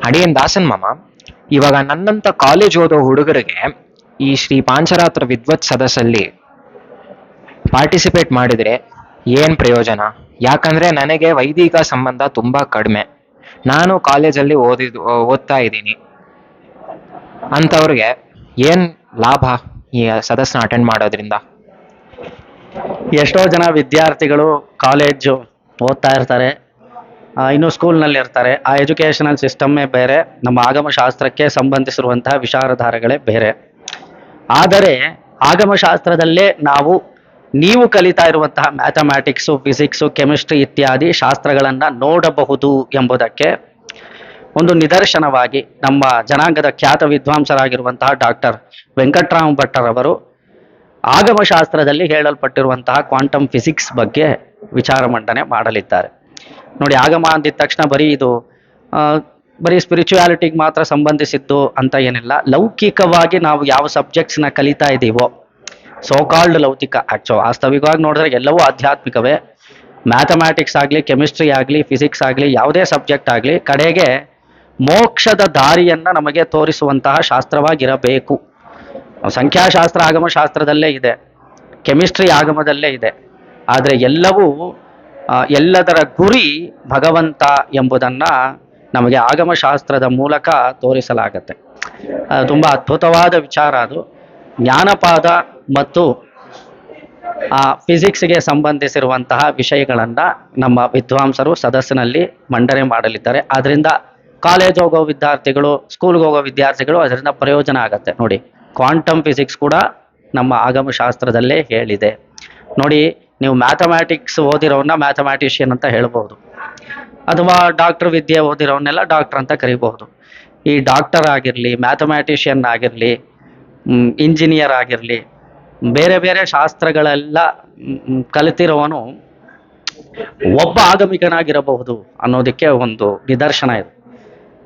ಅಡಿಯನ್ ದಾಸನ್ ಮಾಮ. ಇವಾಗ ನನ್ನಂತ ಕಾಲೇಜ್ ಓದೋ ಹುಡುಗರಿಗೆ ಈ ಶ್ರೀ ಪಾಂಚರಾತ್ರ ವಿದ್ವತ್ ಸದಸ್ಸಲ್ಲಿ ಪಾರ್ಟಿಸಿಪೇಟ್ ಮಾಡಿದ್ರೆ ಏನ್ ಪ್ರಯೋಜನ? ಯಾಕಂದ್ರೆ ನನಗೆ ವೈದಿಕ ಸಂಬಂಧ ತುಂಬಾ ಕಡಿಮೆ. ನಾನು ಕಾಲೇಜಲ್ಲಿ ಓದ್ತಾ ಇದ್ದೀನಿ. ಅಂತವ್ರಿಗೆ ಏನ್ ಲಾಭ ಈ ಸದಸ್ಸನ್ನ ಅಟೆಂಡ್ ಮಾಡೋದ್ರಿಂದ? ಎಷ್ಟೋ ಜನ ವಿದ್ಯಾರ್ಥಿಗಳು ಕಾಲೇಜು ಓದ್ತಾ ಇರ್ತಾರೆ, ಇನ್ನು ಸ್ಕೂಲ್ನಲ್ಲಿ ಇರ್ತಾರೆ. ಆ ಎಜುಕೇಷನಲ್ ಸಿಸ್ಟಮ್ಮೇ ಬೇರೆ, ನಮ್ಮ ಆಗಮಶಾಸ್ತ್ರಕ್ಕೆ ಸಂಬಂಧಿಸಿರುವಂತಹ ವಿಚಾರಧಾರೆಗಳೇ ಬೇರೆ. ಆದರೆ ಆಗಮಶಾಸ್ತ್ರದಲ್ಲೇ ನೀವು ಕಲಿತಾ ಇರುವಂತಹ ಮ್ಯಾಥಮ್ಯಾಟಿಕ್ಸು, ಫಿಸಿಕ್ಸು, ಕೆಮಿಸ್ಟ್ರಿ ಇತ್ಯಾದಿ ಶಾಸ್ತ್ರಗಳನ್ನು ನೋಡಬಹುದು ಎಂಬುದಕ್ಕೆ ಒಂದು ನಿದರ್ಶನವಾಗಿ ನಮ್ಮ ಜನಾಂಗದ ಖ್ಯಾತ ವಿದ್ವಾಂಸರಾಗಿರುವಂತಹ ಡಾಕ್ಟರ್ ವೆಂಕಟರಾಮ ಭಟ್ಟರವರು ಆಗಮಶಾಸ್ತ್ರದಲ್ಲಿ ಹೇಳಲ್ಪಟ್ಟಿರುವಂತಹ ಕ್ವಾಂಟಮ್ ಫಿಸಿಕ್ಸ್ ಬಗ್ಗೆ ವಿಚಾರ ಮಂಡನೆ ಮಾಡಲಿದ್ದಾರೆ. ನೋಡಿ, ಆಗಮ ಅಂದಿದ ತಕ್ಷಣ ಬರೀ ಸ್ಪಿರಿಚುಯಾಲಿಟಿಗೆ ಮಾತ್ರ ಸಂಬಂಧಿಸಿದ್ದು ಅಂತ ಏನಿಲ್ಲ. ಲೌಕಿಕವಾಗಿ ನಾವು ಯಾವ ಸಬ್ಜೆಕ್ಟ್ಸ್ನ ಕಲಿತಾ ಇದ್ದೀವೋ, ಸೋಕಾಲ್ಡ್ ಲೌಕಿಕ, ವಾಸ್ತವಿಕವಾಗಿ ನೋಡಿದ್ರೆ ಎಲ್ಲವೂ ಆಧ್ಯಾತ್ಮಿಕವೇ. ಮ್ಯಾಥಮ್ಯಾಟಿಕ್ಸ್ ಆಗಲಿ, ಕೆಮಿಸ್ಟ್ರಿ ಆಗಲಿ, ಫಿಸಿಕ್ಸ್ ಆಗಲಿ, ಯಾವುದೇ ಸಬ್ಜೆಕ್ಟ್ ಆಗಲಿ ಕಡೆಗೆ ಮೋಕ್ಷದ ದಾರಿಯನ್ನು ನಮಗೆ ತೋರಿಸುವಂತಹ ಶಾಸ್ತ್ರವಾಗಿರಬೇಕು. ಸಂಖ್ಯಾಶಾಸ್ತ್ರ ಆಗಮಶಾಸ್ತ್ರದಲ್ಲೇ ಇದೆ, ಕೆಮಿಸ್ಟ್ರಿ ಆಗಮದಲ್ಲೇ ಇದೆ. ಆದರೆ ಎಲ್ಲದರ ಗುರಿ ಭಗವಂತ ಎಂಬುದನ್ನು ನಮಗೆ ಆಗಮಶಾಸ್ತ್ರದ ಮೂಲಕ ತೋರಿಸಲಾಗತ್ತೆ. ತುಂಬ ಅದ್ಭುತವಾದ ವಿಚಾರ ಅದು. ಜ್ಞಾನಪಾದ ಮತ್ತು ಫಿಸಿಕ್ಸ್ಗೆ ಸಂಬಂಧಿಸಿರುವಂತಹ ವಿಷಯಗಳನ್ನು ನಮ್ಮ ವಿದ್ವಾಂಸರು ಸದಸ್ಸಿನಲ್ಲಿ ಮಂಡನೆ ಮಾಡಲಿದ್ದಾರೆ. ಆದ್ದರಿಂದ ಕಾಲೇಜ್ ಹೋಗೋ ವಿದ್ಯಾರ್ಥಿಗಳು, ಸ್ಕೂಲ್ಗೆ ಹೋಗೋ ವಿದ್ಯಾರ್ಥಿಗಳು ಅದರಿಂದ ಪ್ರಯೋಜನ ಆಗತ್ತೆ. ನೋಡಿ, ಕ್ವಾಂಟಮ್ ಫಿಸಿಕ್ಸ್ ಕೂಡ ನಮ್ಮ ಆಗಮಶಾಸ್ತ್ರದಲ್ಲೇ ಹೇಳಿದೆ. ನೋಡಿ, ನೀವು ಮ್ಯಾಥಮ್ಯಾಟಿಕ್ಸ್ ಓದಿರೋನ್ನ ಮ್ಯಾಥಮ್ಯಾಟಿಷಿಯನ್ ಅಂತ ಹೇಳ್ಬೋದು, ಅಥವಾ ಡಾಕ್ಟರ್ ವಿದ್ಯೆ ಓದಿರೋನ್ನೆಲ್ಲ ಡಾಕ್ಟರ್ ಅಂತ ಕರಿಬಹುದು. ಈ ಡಾಕ್ಟರ್ ಆಗಿರಲಿ, ಮ್ಯಾಥಮ್ಯಾಟಿಷಿಯನ್ ಆಗಿರಲಿ, ಇಂಜಿನಿಯರ್ ಆಗಿರಲಿ, ಬೇರೆ ಬೇರೆ ಶಾಸ್ತ್ರಗಳೆಲ್ಲ ಕಲಿತಿರೋವನು ಒಬ್ಬ ಆಗಮಿಕನಾಗಿರಬಹುದು ಅನ್ನೋದಕ್ಕೆ ಒಂದು ನಿದರ್ಶನ ಇದೆ.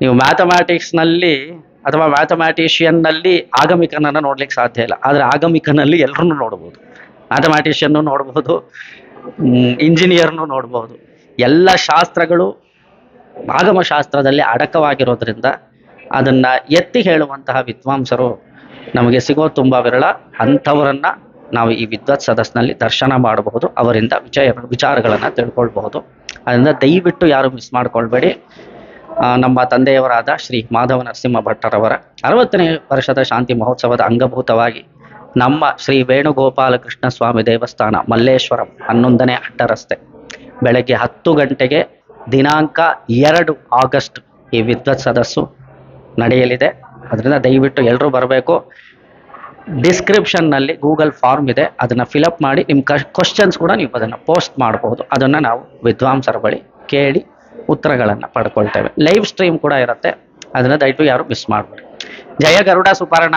ನೀವು ಮ್ಯಾಥಮ್ಯಾಟಿಕ್ಸ್ನಲ್ಲಿ ಅಥವಾ ಮ್ಯಾಥಮ್ಯಾಟಿಷಿಯನ್ನಲ್ಲಿ ಆಗಮಿಕನನ್ನು ನೋಡ್ಲಿಕ್ಕೆ ಸಾಧ್ಯ ಇಲ್ಲ. ಆದರೆ ಆಗಮಿಕನಲ್ಲಿ ಎಲ್ಲರನ್ನೂ ನೋಡ್ಬೋದು. ಮ್ಯಾಥಮ್ಯಾಟಿಷಿಯನ್ನು ನೋಡ್ಬೋದು, ಇಂಜಿನಿಯರ್ನು ನೋಡ್ಬೋದು. ಎಲ್ಲ ಶಾಸ್ತ್ರಗಳು ಆಗಮಶಾಸ್ತ್ರದಲ್ಲಿ ಅಡಕವಾಗಿರೋದ್ರಿಂದ ಅದನ್ನು ಎತ್ತಿ ಹೇಳುವಂತಹ ವಿದ್ವಾಂಸರು ನಮಗೆ ಸಿಗೋ ತುಂಬ ವಿರಳ. ಅಂಥವರನ್ನು ನಾವು ಈ ವಿದ್ವತ್ ಸದಸ್ಸಿನಲ್ಲಿ ದರ್ಶನ ಮಾಡಬಹುದು, ಅವರಿಂದ ವಿಚಾರಗಳನ್ನು ತಿಳ್ಕೊಳ್ಬಹುದು. ಅದರಿಂದ ದಯವಿಟ್ಟು ಯಾರು ಮಿಸ್ ಮಾಡ್ಕೊಳ್ಬೇಡಿ. ನಮ್ಮ ತಂದೆಯವರಾದ ಶ್ರೀ ಮಾಧವ ನರಸಿಂಹ ಭಟ್ಟರವರ 60ನೇ ವರ್ಷದ ಶಾಂತಿ ಮಹೋತ್ಸವದ ಅಂಗಭೂತವಾಗಿ ನಮ್ಮ ಶ್ರೀ ವೇಣುಗೋಪಾಲ ಕೃಷ್ಣ ಸ್ವಾಮಿ ದೇವಸ್ಥಾನ, ಮಲ್ಲೇಶ್ವರಂ, 11ನೇ ಅಡ್ಡರಸ್ತೆ, ಬೆಳಗ್ಗೆ 10 ಗಂಟೆಗೆ ದಿನಾಂಕ 2 ಆಗಸ್ಟ್ ಈ ವಿದ್ವತ್ ಸದಸ್ಸು ನಡೆಯಲಿದೆ. ಅದರಿಂದ ದಯವಿಟ್ಟು ಎಲ್ಲರೂ ಬರಬೇಕು. ಡಿಸ್ಕ್ರಿಪ್ಷನ್ನಲ್ಲಿ ಗೂಗಲ್ ಫಾರ್ಮ್ ಇದೆ, ಅದನ್ನು ಫಿಲಪ್ ಮಾಡಿ ನಿಮ್ಮ ಕ್ವಶನ್ಸ್ ಕೂಡ ನೀವು ಅದನ್ನು ಪೋಸ್ಟ್ ಮಾಡಬಹುದು. ಅದನ್ನು ನಾವು ವಿದ್ವಾಂಸರ ಬಳಿ ಕೇಳಿ ಉತ್ತರಗಳನ್ನು ಪಡ್ಕೊಳ್ತೇವೆ. ಲೈವ್ ಸ್ಟ್ರೀಮ್ ಕೂಡ ಇರುತ್ತೆ, ಅದನ್ನು ದಯವಿಟ್ಟು ಯಾರು ಮಿಸ್ ಮಾಡಬೇಡಿ. ಜಯ ಗರುಡ ಸುಪರ್ಣ.